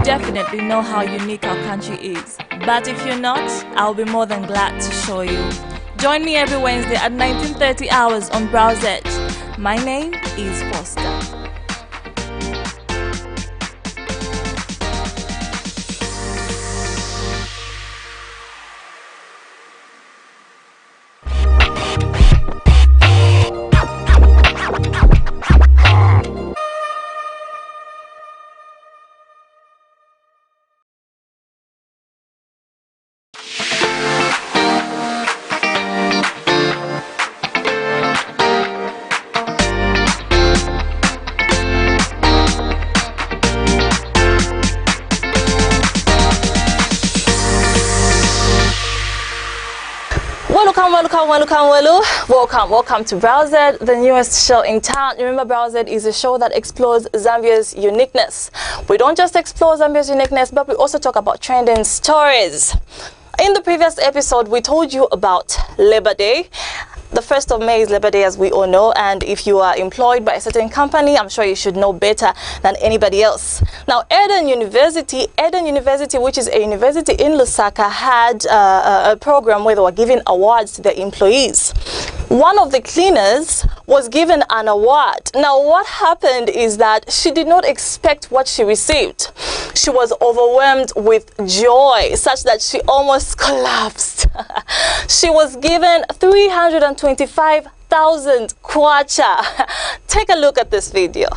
definitely know how unique our country is. But if you're not, I'll be more than glad to show you. Join me every Wednesday at 19:30 hours on Browse Edge. My name is Foster. Welcome to Browse Edge, the newest show in town. Remember, Browse Edge is a show that explores Zambia's uniqueness. We don't just explore Zambia's uniqueness, but we also talk about trending stories. In the previous episode, we told you about Labor Day. The 1st of May is Labor Day, as we all know, and if you are employed by a certain company, I'm sure you should know better than anybody else. Now, Eden University, which is a university in Lusaka, had a program where they were giving awards to their employees. One of the cleaners was given an award. Now, what happened is that she did not expect what she received. She was overwhelmed with joy, such that she almost collapsed. She was given 325,000 kwacha. Take a look at this video.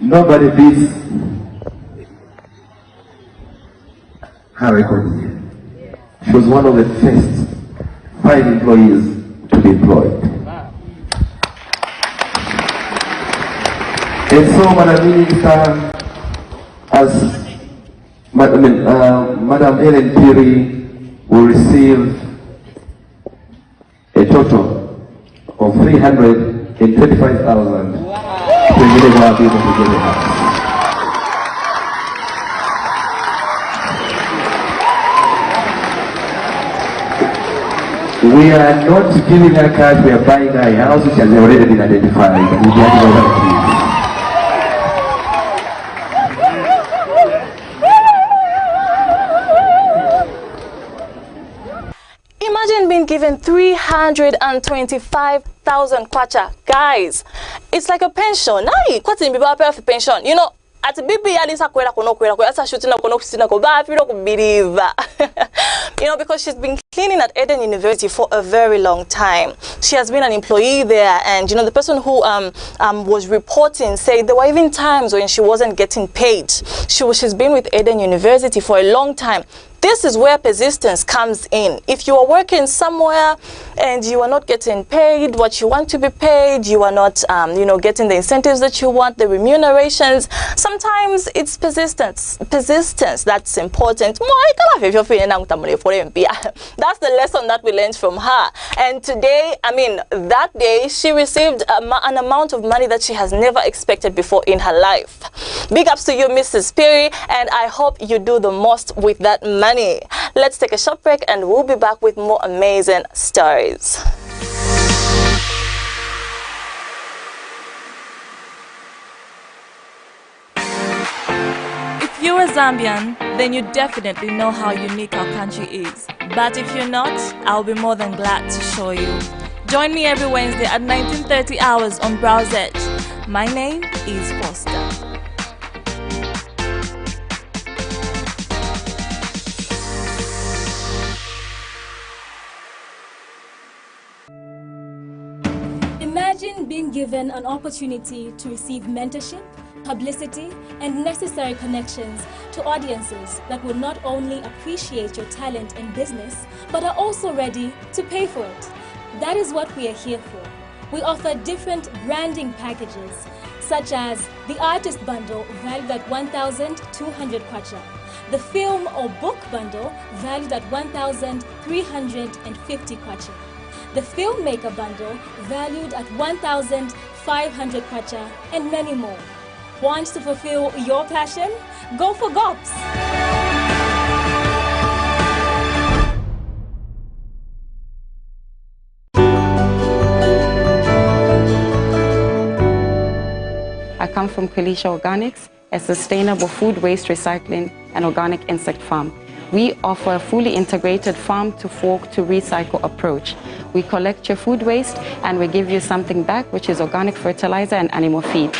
Nobody beats her record here. She was one of the first 5 employees to be employed. And so, Madam Minister, as Madam Ellen Piri will receive a total of 325,000. We are not giving her cash, we are buying her a house which has already been identified. Imagine being given 325,000 kwacha. Guys, it's like a pension. Pension. You know, at BB Alisa kwela kono shooting believe. You know, because she's been cleaning at Eden University for a very long time. She has been an employee there, and you know, the person who was reporting said there were even times when she wasn't getting paid. She's been with Eden University for a long time. This is where persistence comes in. If you are working somewhere and you are not getting paid what you want to be paid, you are not, you know, getting the incentives that you want, the remunerations, sometimes it's persistence that's important. That's the lesson that we learned from her. And today, that day, she received an amount of money that she has never expected before in her life. Big ups to you, Mrs. Piri, and I hope you do the most with that money. Let's take a short break and we'll be back with more amazing stories. If you're a Zambian, then you definitely know how unique our country is. But if you're not, I'll be more than glad to show you. Join me every Wednesday at 19:30 hours on Browse Edge. My name is Foster. Imagine being given an opportunity to receive mentorship, publicity, and necessary connections to audiences that will not only appreciate your talent in business, but are also ready to pay for it. That is what we are here for. We offer different branding packages, such as the Artist Bundle valued at 1,200 kwacha, The film or book bundle valued at 1,350 kwacha. The filmmaker bundle valued at 1,500 kwacha, and many more. Want to fulfill your passion? Go for GOPES! I come from Kalisha Organics, a sustainable food waste recycling and organic insect farm. We offer a fully integrated farm-to-fork to recycle approach. We collect your food waste and we give you something back, which is organic fertilizer and animal feed.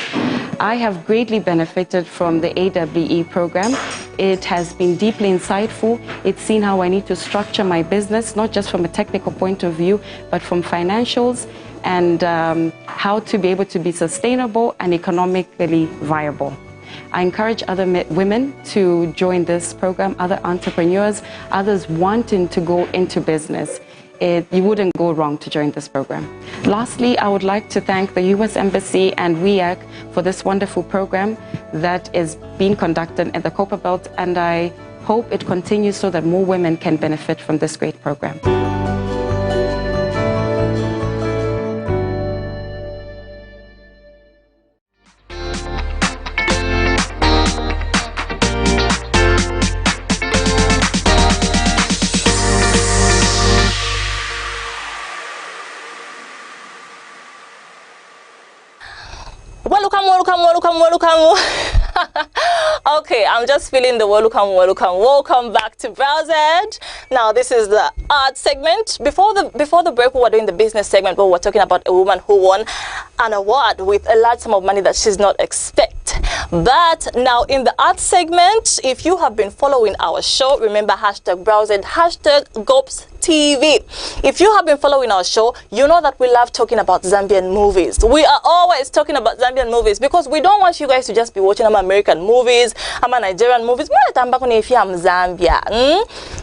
I have greatly benefited from the AWE program. It has been deeply insightful. It's seen how I need to structure my business, not just from a technical point of view, but from financials and how to be able to be sustainable and economically viable. I encourage other women to join this program, other entrepreneurs, others wanting to go into business. You wouldn't go wrong to join this program. Lastly, I would like to thank the U.S. Embassy and WEAC for this wonderful program that is being conducted in the Copper Belt, and I hope it continues so that more women can benefit from this great program. Welcome. Okay, I'm just feeling the welcome. Welcome back to Browsed. Now this is the art segment. Before the break, we were doing the business segment, but we were talking about a woman who won an award with a large sum of money that she's not expecting. But now in the art segment, if you have been following our show, remember hashtag Browsed, hashtag GOPES TV. If you have been following our show, you know that we love talking about Zambian movies. We are always talking about Zambian movies because we don't want you guys to just be watching American movies, Nigerian movies. Zambia.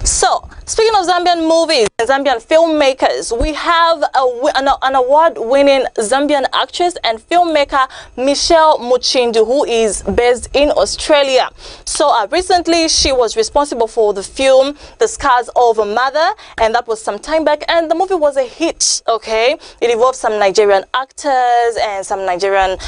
So, speaking of Zambian movies and Zambian filmmakers, we have an award-winning Zambian actress and filmmaker, Michelle Muchindu, who is based in Australia. So recently, she was responsible for the film The Scars of a Mother, and that was some time back, and the movie was a hit. Okay, it involved some Nigerian actors and some Nigerian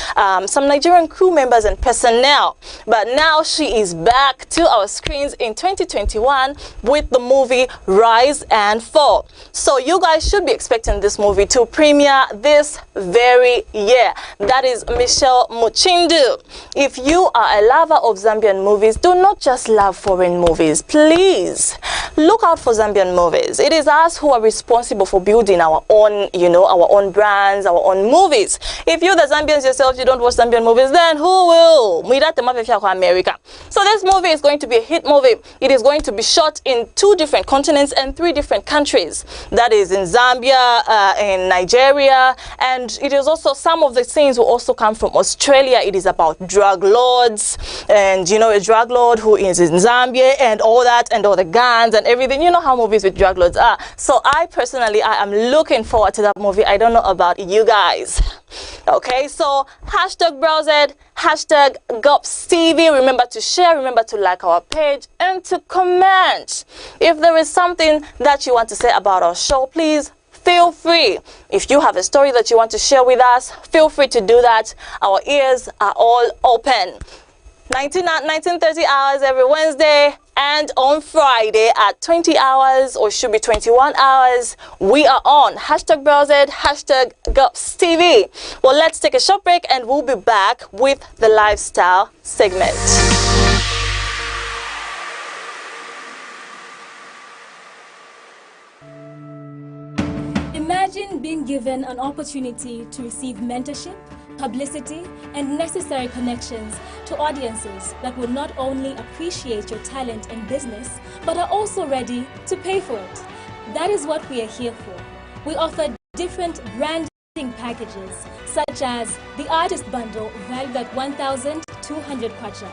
crew members and personnel. But now she is back to our screens in 2021 with the movie Rise and Fall. So you guys should be expecting this movie to premiere this very year. That is Michelle Muchindu. If you are a lover of Zambian movies, do not just love foreign movies. Please look out for Zambian movies. It is us who are responsible for building our own, our own brands, our own movies. If you, the Zambians yourself, you don't watch Zambian movies, then who will? America. So this movie is going to be a hit movie. It is going to be shot in 2 different continents and 3 different countries. That is in Zambia, in Nigeria, and it is also, some of the scenes will also come from Australia. It is about drug lords, and a drug lord who is in Zambia and all that, and all the guns and everything. You know how movies with drug lords are. So I am looking forward to that movie. I don't know about you guys. Okay, so hashtag Browsed, hashtag GOPES TV. Remember to share, remember to like our page, and to comment. If there is something that you want to say about our show, please feel free. If you have a story that you want to share with us, feel free to do that. Our ears are all open. 19:30 hours every Wednesday, and on Friday at 20 hours, or should be 21 hours, we are on hashtag Browsed, hashtag GOPES TV. Well, let's take a short break and we'll be back with the lifestyle segment. Imagine being given an opportunity to receive mentorship, publicity, and necessary connections to audiences that will not only appreciate your talent in business, but are also ready to pay for it. That is what we are here for. We offer different branding packages, such as the artist bundle valued at 1,200 kwacha,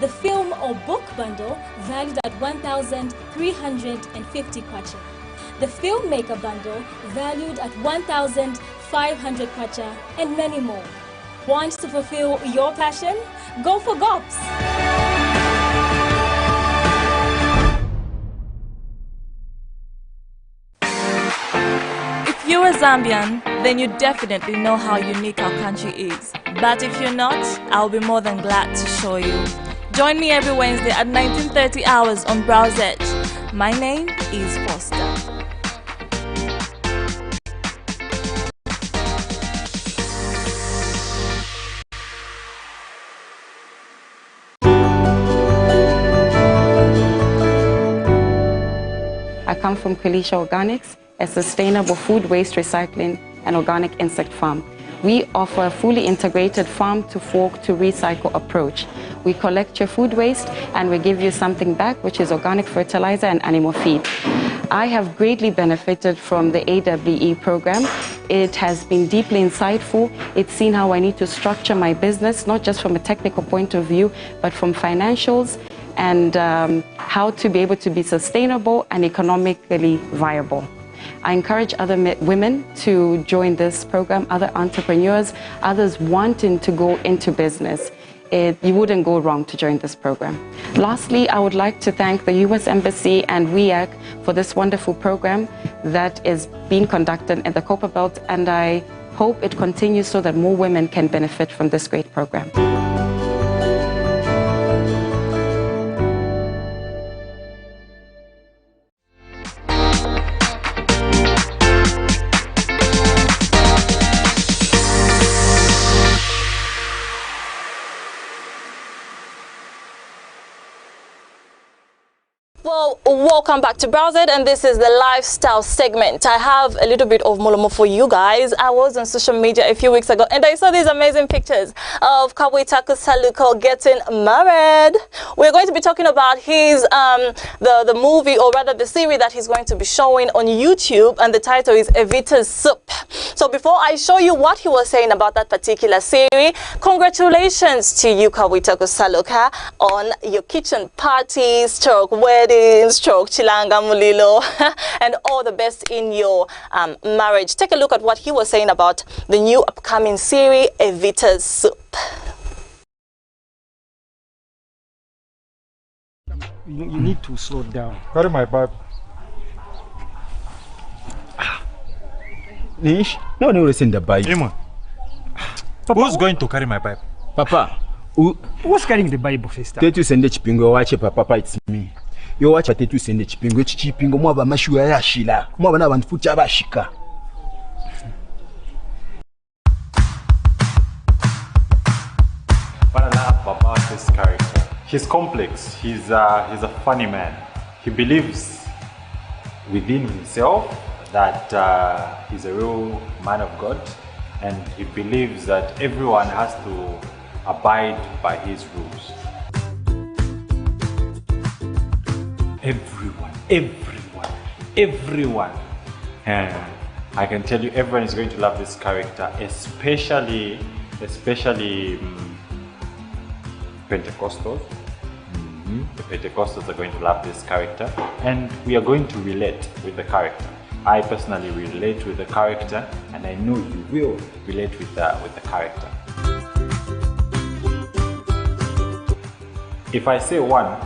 the film or book bundle valued at 1,350 kwacha, the filmmaker bundle valued at 1,500 kwacha, and many more. Want to fulfill your passion? Go for GOPES! Zambian, then you definitely know how unique our country is. But if you're not, I'll be more than glad to show you. Join me every Wednesday at 19:30 hours on Browse Edge. My name is Foster. I come from Kalisha Organics, a sustainable food waste recycling and organic insect farm. We offer a fully integrated farm-to-fork-to-recycle approach. We collect your food waste and we give you something back, which is organic fertilizer and animal feed. I have greatly benefited from the AWE program. It has been deeply insightful. It's seen how I need to structure my business, not just from a technical point of view, but from financials and how to be able to be sustainable and economically viable. I encourage other women to join this program, other entrepreneurs, others wanting to go into business. You wouldn't go wrong to join this program. Lastly, I would like to thank the U.S. Embassy and WEAC for this wonderful program that is being conducted in the Copper Belt, and I hope it continues so that more women can benefit from this great program. Well, welcome back to Browse It, and this is the lifestyle segment. I have a little bit of Molomo for you guys. I was on social media a few weeks ago and I saw these amazing pictures of Kawitaku Saluko getting married. We're going to be talking about his the movie, or rather the series that he's going to be showing on YouTube, and the title is Evita's Soup. So before I show you what he was saying about that particular series, congratulations to you, Kawitaku Saluka, on your kitchen parties, stroke weddings, stroke chilanga mulilo, and all the best in your marriage. Take a look at what he was saying about the new upcoming series, Evita's Soup. You need to slow down. Carry my pipe. Nish? No one will listen to the Bible. Imon, who's going to carry my pipe? Papa, who's carrying the Bible, sister? Tetu sende chipingo wache papa, it's me. Yo wacha tetu sende chipingo, echi chipingo mwaba mashu ya shila. Mwaba na bantu fucha bashika. What I love about this character, he's complex. He's a funny man. He believes within himself that he's a real man of God, and he believes that everyone has to abide by his rules. Everyone. And I can tell you, everyone is going to love this character, especially Pentecostals. The Pentecostals are going to love this character, and we are going to relate with the character. I personally relate with the character, and I know you will relate with the character. If I say one,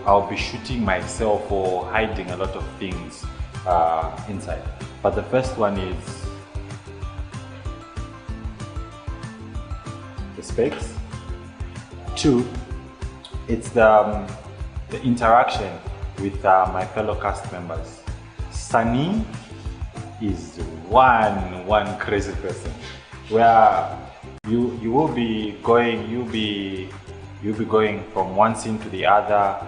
I'll be shooting myself or hiding a lot of things inside. But the first one is the specs. 2, it's the interaction with my fellow cast members. Sunny is one crazy person, where you will be going, you'll be going from one scene to the other,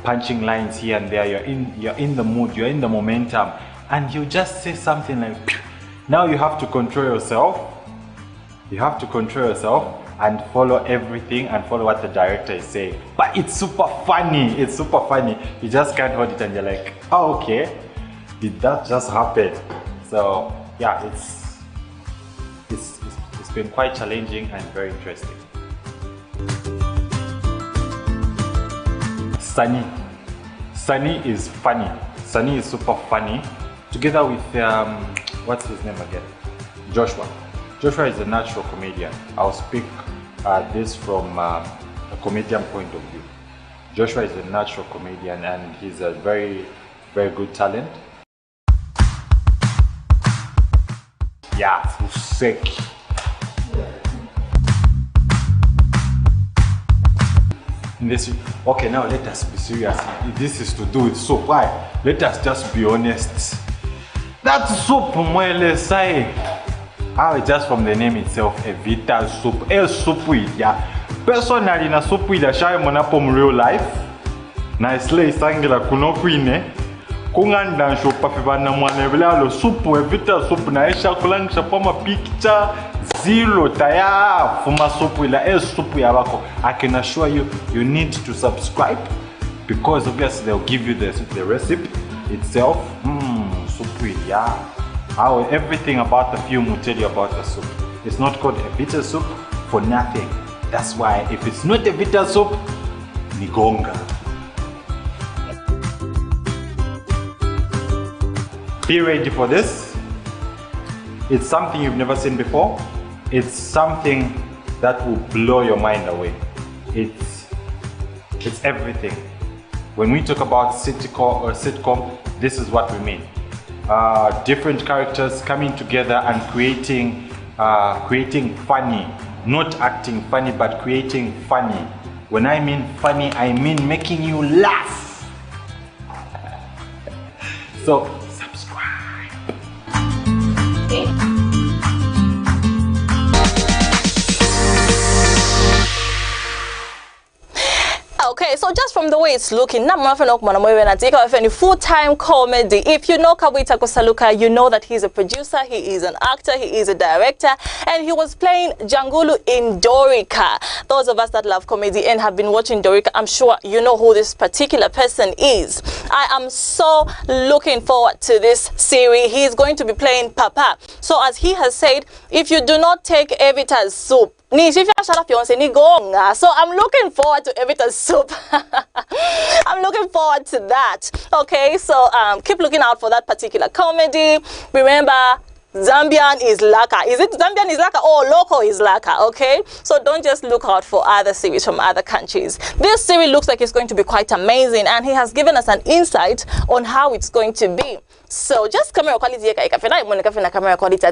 punching lines here and there. You're in the mood, you're in the momentum, and you just say something like, Phew. Now you have to control yourself. You have to control yourself and follow everything and follow what the director is saying. But it's super funny. It's super funny. You just can't hold it and you're like, oh, okay, did that just happen? So yeah, it's been quite challenging and very interesting. Sunny is funny. Sunny is super funny. Together with what's his name again? Joshua. Joshua is a natural comedian. I'll speak this from a comedian point of view. Joshua is a natural comedian, and he's a very, very good talent. Yeah, sick. Okay, now let us be serious. This is to do with soup. Why? Let us just be honest. That soup, just from the name itself, a vita soup. A soup with ya. Personally, na soup with a shy monapom real life. Nicely, sangla kunokwine. Kunganda show papiba na mwanevela lo soup vita soup na esha kulangisha poma picture. Zero taya fuma soup ila soup yabako. I can assure you, you need to subscribe because obviously they'll give you the recipe itself. Soup, yeah. How everything about the film will tell you about the soup. It's not called a bitter soup for nothing. That's why if it's not a bitter soup, nigonga. Be ready for this. It's something you've never seen before. It's something that will blow your mind away. It's everything. When we talk about sitcom, this is what we mean. Different characters coming together and creating funny, not acting funny, but creating funny. When I mean funny, I mean making you laugh. So subscribe. Okay, so just from the way it's looking, full-time comedy. If you know Kabwita Kosaluka, you know that he's a producer, he is an actor, he is a director, and he was playing Jangulu in Dorika. Those of us that love comedy and have been watching Dorika, I'm sure you know who this particular person is. I am so looking forward to this series. He is going to be playing Papa. So as he has said, if you do not take Evita's soup, so I'm looking forward to Evita's soup. I'm looking forward to that. Okay, so keep looking out for that particular comedy. Remember, Zambian is laka. Is it Zambian is laka or local is laka? Okay, so don't just look out for other series from other countries. This series looks like it's going to be quite amazing, and he has given us an insight on how it's going to be. So just camera quality camera quality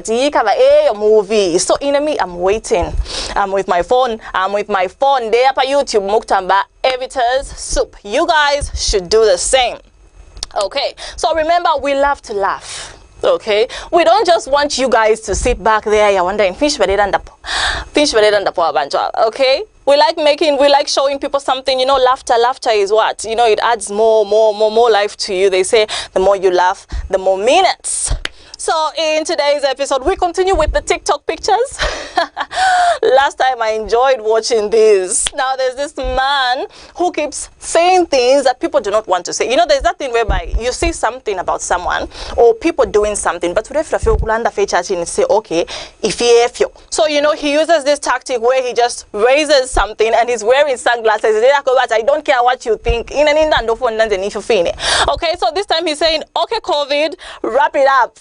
movie. So in me, I'm waiting. I'm with my phone. There pa YouTube muktamba Evita's soup. You guys should do the same. Okay. So remember, we love to laugh. Okay, we don't just want you guys to sit back there. You're wondering, okay, we like showing people something. You know, laughter is what, you know, it adds more life to you. They say the more you laugh, the more minutes. So in today's episode, we continue with the TikTok pictures. Last time I enjoyed watching this. Now there's this man who keeps saying things that people do not want to say. You know, there's that thing whereby you see something about someone or people doing something, but today say, okay, if you. So, you know, he uses this tactic where he just raises something and he's wearing sunglasses. I don't care what you think. Okay, so this time he's saying, okay, COVID, wrap it up.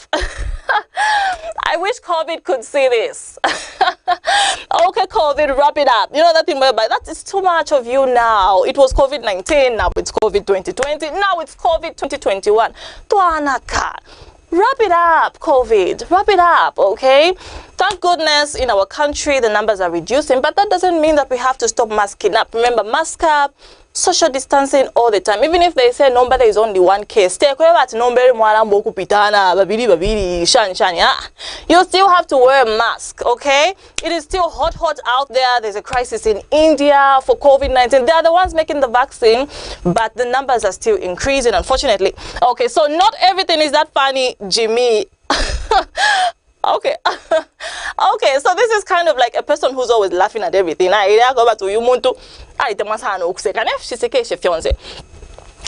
I wish COVID could see this. Okay, COVID, wrap it up. You know that thing whereby that is too much of you now. It was COVID-19, now it's COVID 2020, now it's COVID 2021. Tuanaka. Wrap it up, COVID. Wrap it up, okay? Thank goodness in our country the numbers are reducing, but that doesn't mean that we have to stop masking up. Remember, mask up, social distancing all the time. Even if they say number there is only one case, you still have to wear a mask, okay? It is still hot out there. There's a crisis in India for COVID-19. They are the ones making the vaccine, but the numbers are still increasing, unfortunately. Okay, so not everything is that funny, Jimmy. Okay. Okay, so this is kind of like a person who's always laughing at everything.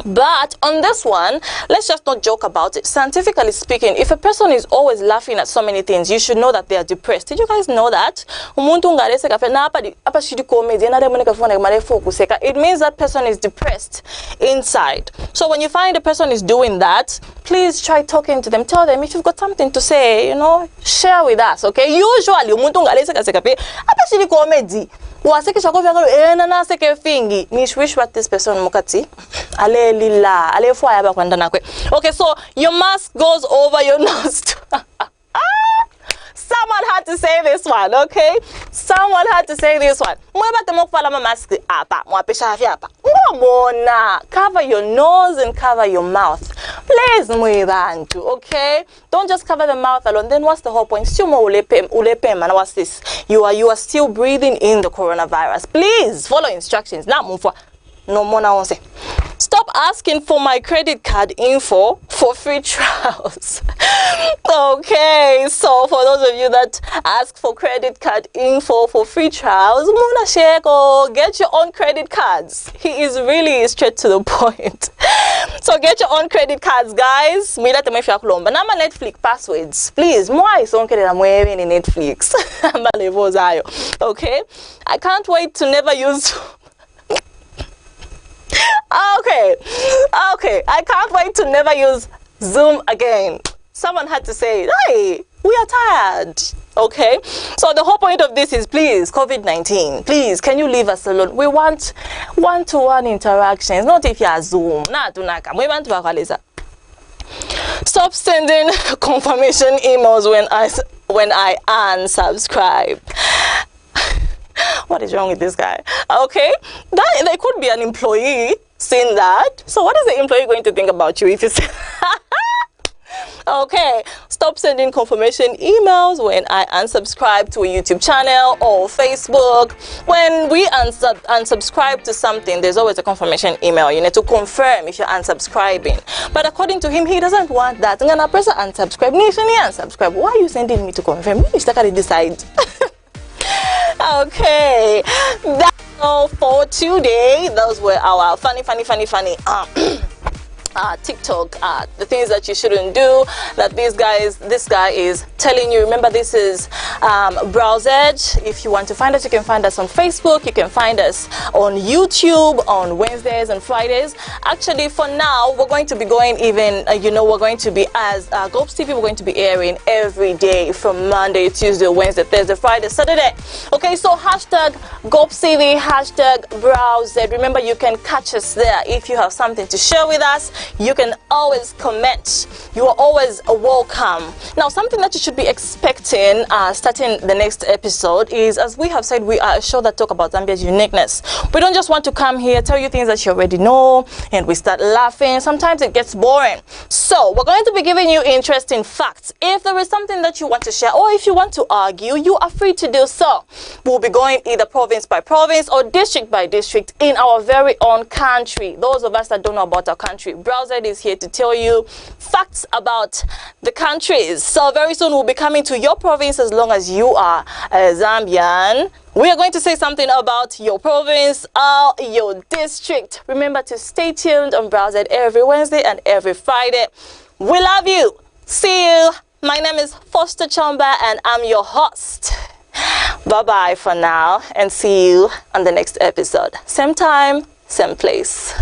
But on this one, let's just not joke about it. Scientifically speaking, if a person is always laughing at so many things, you should know that they are depressed. Did you guys know that? It means that person is depressed inside. So when you find a person is doing that, please try talking to them. Tell them if you've got something to say, you know, share with us, okay? Usually, wish what this person mukati ale lila ale fo aya bakwanda nakwe. Okay, so your mask goes over your nose. Someone had to say this one, okay? Someone had to say this one. Cover your nose and cover your mouth. Please, okay? Don't just cover the mouth alone. Then what's the whole point? What's this? You are still breathing in the coronavirus. Please follow instructions. Now move forward. No more now. Stop asking for my credit card info for free trials. Okay, so for those of you that ask for credit card info for free trials, get your own credit cards. He is really straight to the point. So get your own credit cards, guys. But now my Netflix passwords, please. Netflix. Okay, I can't wait to never use. Okay, I can't wait to never use Zoom again. Someone had to say, hey, we are tired. Okay, so the whole point of this is, please, COVID-19, please, can you leave us alone? We want one-to-one interactions, not if you are Zoom. Stop sending confirmation emails when I unsubscribe. What is wrong with this guy? Okay, there could be an employee saying that. So what is the employee going to think about you if you say okay, stop sending confirmation emails when I unsubscribe to a YouTube channel or Facebook. When we unsubscribe to something, there's always a confirmation email. You need to confirm if you're unsubscribing. But according to him, he doesn't want that. I'm gonna press unsubscribe. Unsubscribe. Why are you sending me to confirm? You should decide. Okay, that's all for today. Those were our funny TikTok, the things that you shouldn't do, that this guy is telling you. Remember, this is Browse Edge. If you want to find us, you can find us on Facebook, you can find us on YouTube on Wednesdays and Fridays. Actually, for now, we're going to be going even, we're going to be, as GOPES TV, we're going to be airing every day from Monday, Tuesday, Wednesday, Thursday, Friday, Saturday. Okay, so hashtag GOPES TV, hashtag Browse Edge. Remember, you can catch us there. If you have something to share with us, you can always comment. You are always welcome. Now, something that you should be expecting starting the next episode is, as we have said, we are a show that talk about Zambia's uniqueness. We don't just want to come here, tell you things that you already know, and we start laughing. Sometimes it gets boring. So we're going to be giving you interesting facts. If there is something that you want to share, or if you want to argue, you are free to do so. We'll be going either province by province or district by district in our very own country. Those of us that don't know about our country, Browse is here to tell you facts about the countries. So very soon we'll be coming to your province. As long as you are a Zambian, we are going to say something about your province or your district. Remember to stay tuned on Browse every Wednesday and every Friday. We love you. See you. My name is Foster Chamba and I'm your host. Bye-bye for now and see you on the next episode. Same time, same place.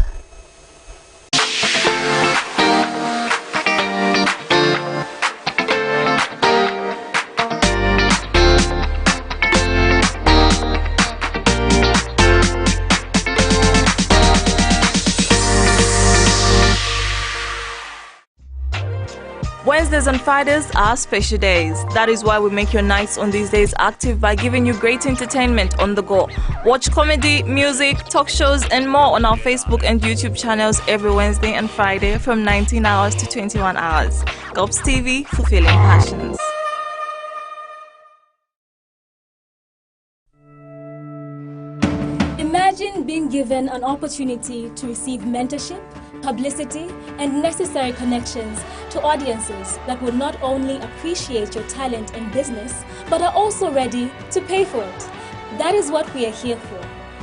Wednesdays and Fridays are special days. That is why we make your nights on these days active by giving you great entertainment on the go. Watch comedy, music, talk shows and more on our Facebook and YouTube channels every Wednesday and Friday from 19 hours to 21 hours. GOPES TV, fulfilling passions. Imagine being given an opportunity to receive mentorship, publicity, and necessary connections to audiences that will not only appreciate your talent and business, but are also ready to pay for it. That is what we are here for.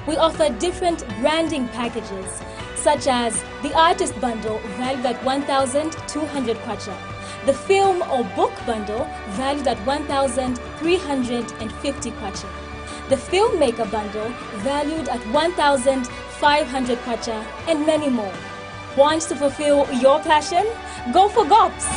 We offer different branding packages, such as the artist bundle valued at 1,200 kwacha, the film or book bundle valued at 1,350 kwacha, the filmmaker bundle valued at 1,500 kwacha, and many more. Want to fulfill your passion? Go for GOPES!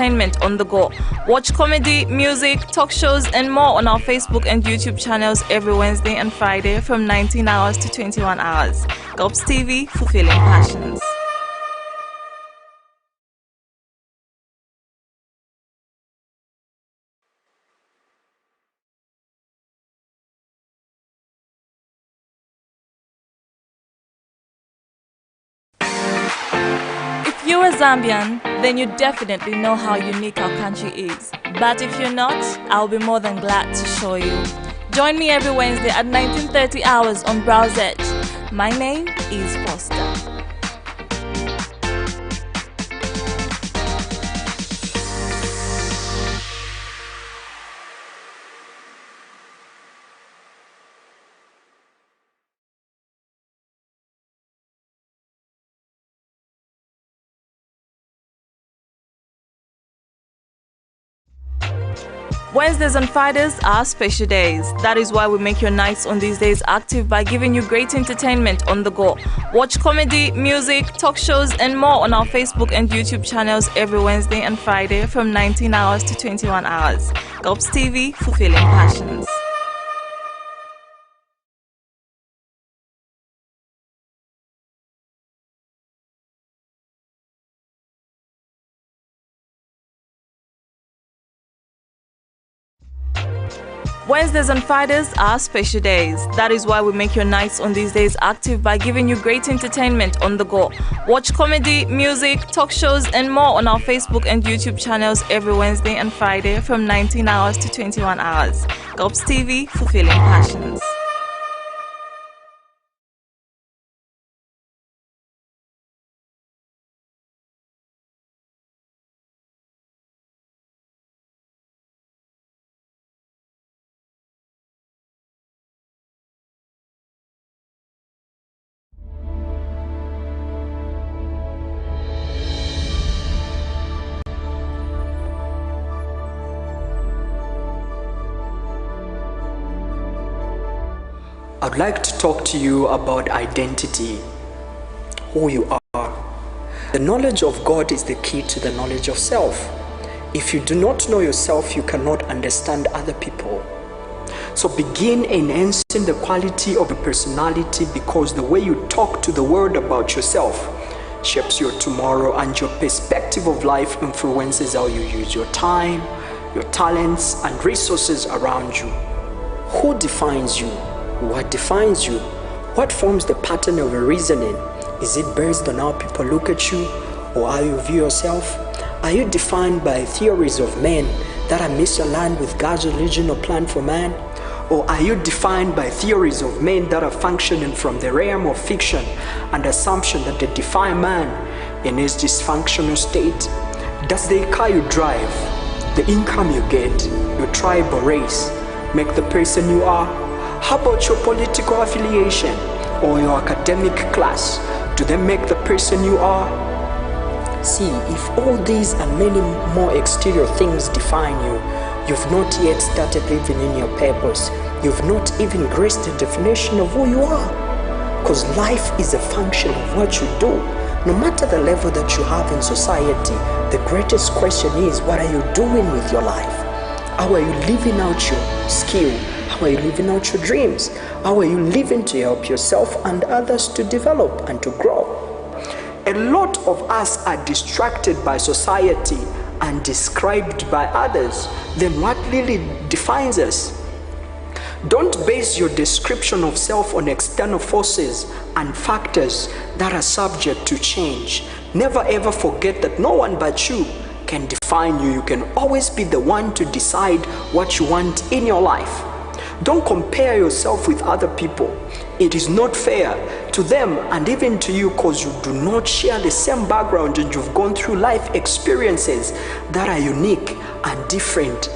entertainment on the go. Watch comedy, music, talk shows, and more on our Facebook and YouTube channels every Wednesday and Friday from 19 hours to 21 hours. GOPES TV, fulfilling passions. If you're a Zambian, then you definitely know how unique our country is. But if you're not, I'll be more than glad to show you. Join me every Wednesday at 19:30 hours on Browse Edge. My name is Foster. Wednesdays and Fridays are special days. That is why we make your nights on these days active by giving you great entertainment on the go. Watch comedy, music, talk shows, and more on our Facebook and YouTube channels every Wednesday and Friday from 19 hours to 21 hours. GOPES TV, fulfilling passions. Wednesdays and Fridays are special days. That is why we make your nights on these days active by giving you great entertainment on the go. Watch comedy, music, talk shows, and more on our Facebook and YouTube channels every Wednesday and Friday from 19 hours to 21 hours. GOPES TV, fulfilling passions. I'd like to talk to you about identity, who you are. The knowledge of God is the key to the knowledge of self. If you do not know yourself, you cannot understand other people. So begin enhancing the quality of your personality, because the way you talk to the world about yourself shapes your tomorrow, and your perspective of life influences how you use your time, your talents, and resources around you. Who defines you? What defines you? What forms the pattern of your reasoning? Is it based on how people look at you, or how you view yourself? Are you defined by theories of men that are misaligned with God's original plan for man? Or are you defined by theories of men that are functioning from the realm of fiction and assumption that they define man in his dysfunctional state? Does the car you drive, the income you get, your tribe or race make the person you are? How about your political affiliation or your academic class? Do they make the person you are? See, if all these and many more exterior things define you, you've not yet started living in your purpose. You've not even graced the definition of who you are. Because life is a function of what you do. No matter the level that you have in society, the greatest question is, what are you doing with your life? How are you living out your skill? How are you living out your dreams? How are you living to help yourself and others to develop and to grow? A lot of us are distracted by society and described by others. Then what really defines us? Don't base your description of self on external forces and factors that are subject to change. Never ever forget that no one but you can define you. You can always be the one to decide what you want in your life. Don't compare yourself with other people. It is not fair to them and even to you, because you do not share the same background and you've gone through life experiences that are unique and different.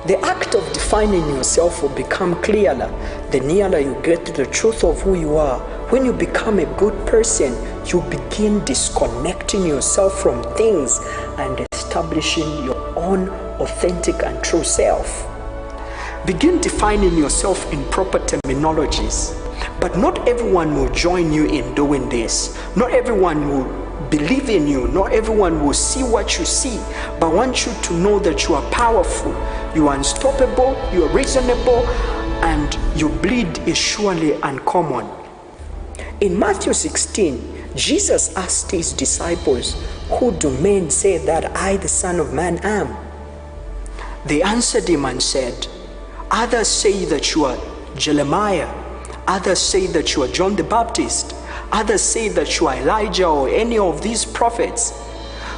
The act of defining yourself will become clearer the nearer you get to the truth of who you are. When you become a good person, you begin disconnecting yourself from things and establishing your own authentic and true self. Begin defining yourself in proper terminologies. But not everyone will join you in doing this. Not everyone will believe in you. Not everyone will see what you see, but I want you to know that you are powerful, you are unstoppable, you are reasonable, and your bleed is surely uncommon. In Matthew 16, Jesus asked his disciples, "Who do men say that I, the Son of Man, am?" They answered him and said, "Others say that you are Jeremiah, others say that you are John the Baptist, others say that you are Elijah or any of these prophets."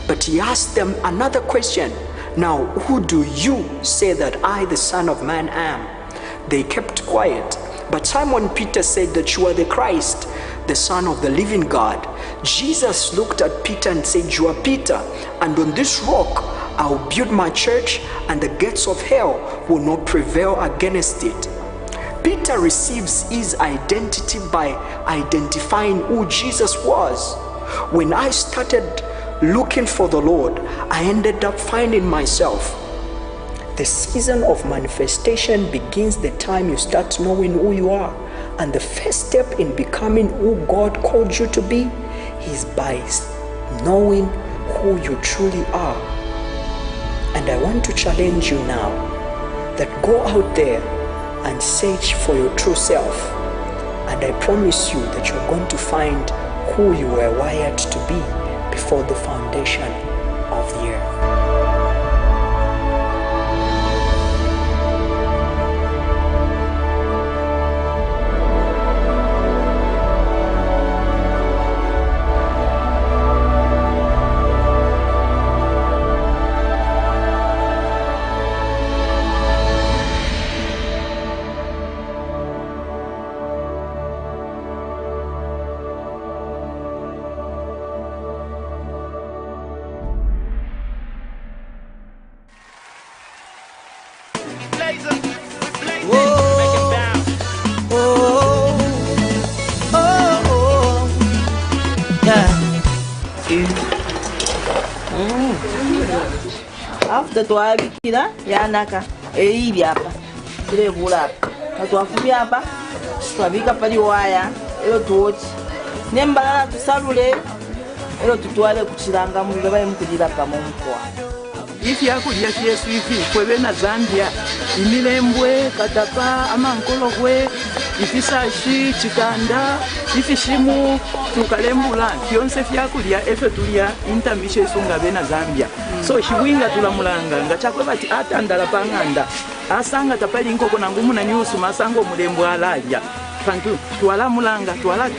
But he asked them another question, "Now, who do you say that I, the Son of Man, am?" They kept quiet. But Simon Peter said that you are the Christ, the Son of the living God. Jesus looked at Peter and said, "You are Peter, and on this rock I will build my church, and the gates of hell will not prevail against it." Peter receives his identity by identifying who Jesus was. When I started looking for the Lord, I ended up finding myself. The season of manifestation begins the time you start knowing who you are. And the first step in becoming who God called you to be is by knowing who you truly are. And I want to challenge you now that go out there and search for your true self. And I promise you that you're going to find who you were wired to be before the foundation of the earth. After twabikira yanaka eyibyapa kirebula natwafubyapa twabika pali waya ero tuochi nembalala tusalule ero tutwale kuchiranga muliro baye mukudira pamomukwa ifi yakulya Yesu ifi kwebe na Zambia imilembwe katapa amankologwe ifisashi chikanda ifishimu tukalembula fyonse vyakulya efe tulya intambisho isunga bena Zambia so shiwinga tulamulanga ngachakwe bati atandala panganda asanga tapali nkoko nangumu na nyusu masango mulembwe alalya pantu twalamulanga twala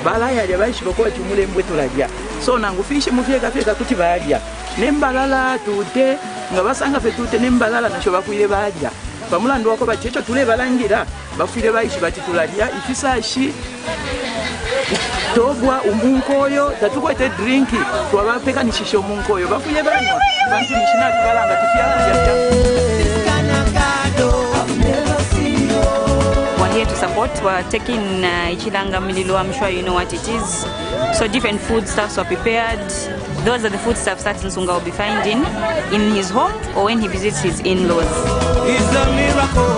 balaya lya bayishiboko chumulembwe tulalya so nangufishe mufyeka kuti balya nembalala tute nga basanga fe tute nembalala nasho bakwire balya bamulando wako bati echo tule balangira bafire bayishi bati tulalya ifisashi togwa umunkoyo tatukwete drinki twabapeka nishisho umunkoyo bakuye banywa bantu nishina tubalanga tufya. We're here to support. We're taking Ichilanga Mililo. I'm sure you know what it is. So different foodstuffs were prepared. Those are the foodstuffs that Nsunga will be finding in his home or when he visits his in-laws. It's a miracle.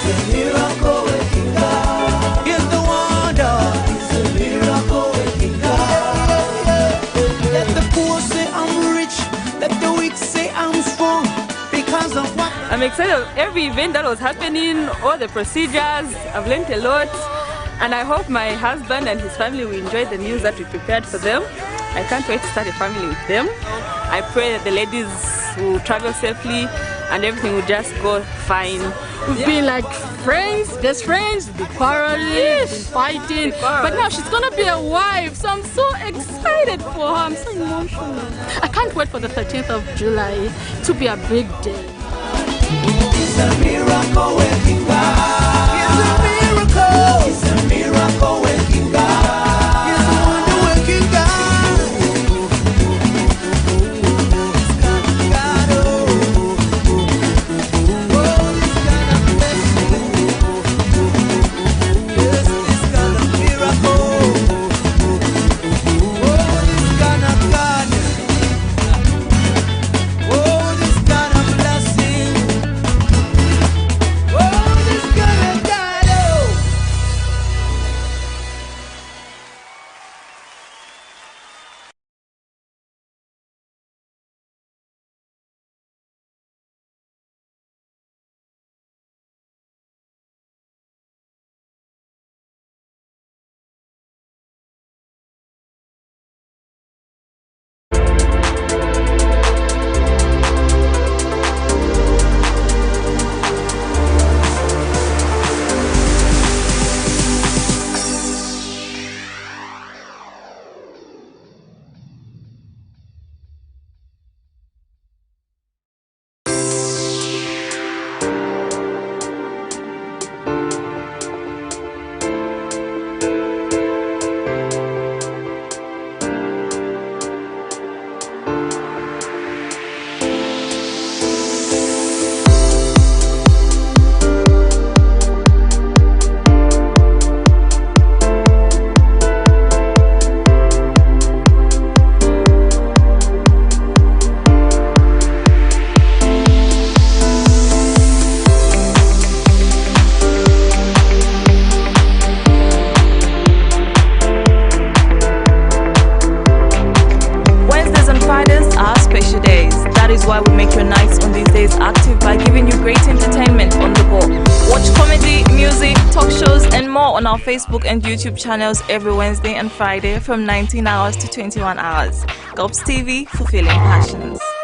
It's a miracle working God. It's the wonder. It's a miracle working God. Let the poor say I'm rich. Let the weak say I'm strong. Because of what I'm excited of every event that was happening, all the procedures. I've learned a lot, and I hope my husband and his family will enjoy the meals that we prepared for them. I can't wait to start a family with them. I pray that the ladies will travel safely and everything will just go fine. We've been like friends, best friends, we've been quarreling, we've been fighting, but now she's gonna be a wife, so I'm so excited for her. I'm so emotional. I can't wait for the 13th of July to be a big day. It's a miracle working God. It's a miracle. It's a miracle working God. It's a wonder working God. This guy talk shows and more on our Facebook and YouTube channels every Wednesday and Friday from 19 hours to 21 hours. GOPES TV, fulfilling passions.